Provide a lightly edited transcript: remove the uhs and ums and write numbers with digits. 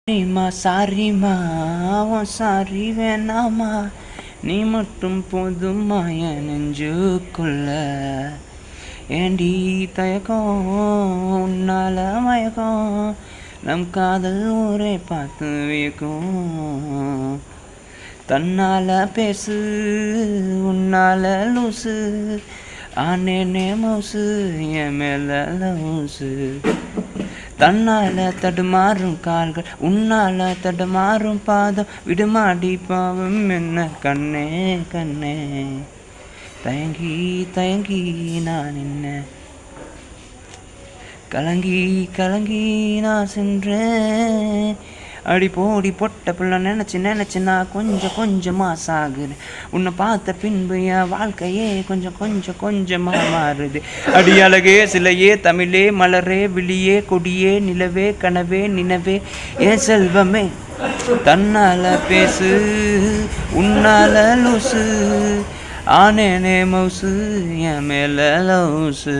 சாரிமா சாரிமா உன் சாரி வேணாமா, நீ மட்டும் போதுமா என் நெஞ்சுக்குள்ள. ஏண்டி தயக்கம் உன்னால மயக்கம், நம் காதல் ஊரே பார்த்து வியக்கும். தன்னால பேசு உன்னால லூசு, ஆனேனே மவுசு என் மேல லவுசு. தன்னால தடுமாறும் கால்கள் உன்னால தடுமாறும் பாதம், விடுமாடி பாவம் என்ன கண்ணே கண்ணே. தயங்கி தயங்கி நான் என்ன கலங்கி கலங்கி நான் சென்றேன். அடி போடி பொட்ட புள்ள நினச்சி நினச்சி நான் கொஞ்சம் கொஞ்சமாக சாகுறேன். உன்னை பார்த்த பின்பு என் வாழ்க்கையே கொஞ்சம் கொஞ்சம் கொஞ்சமாக மாறுது. அடி அழகே சிலையே தமிழே மலரே விழியே கொடியே நிலவே கனவே நினவே ஏன் செல்வமே. தன்னால பேசு உன்னால லூசு, ஆனேனே மவுசு என் மேல லவுசு.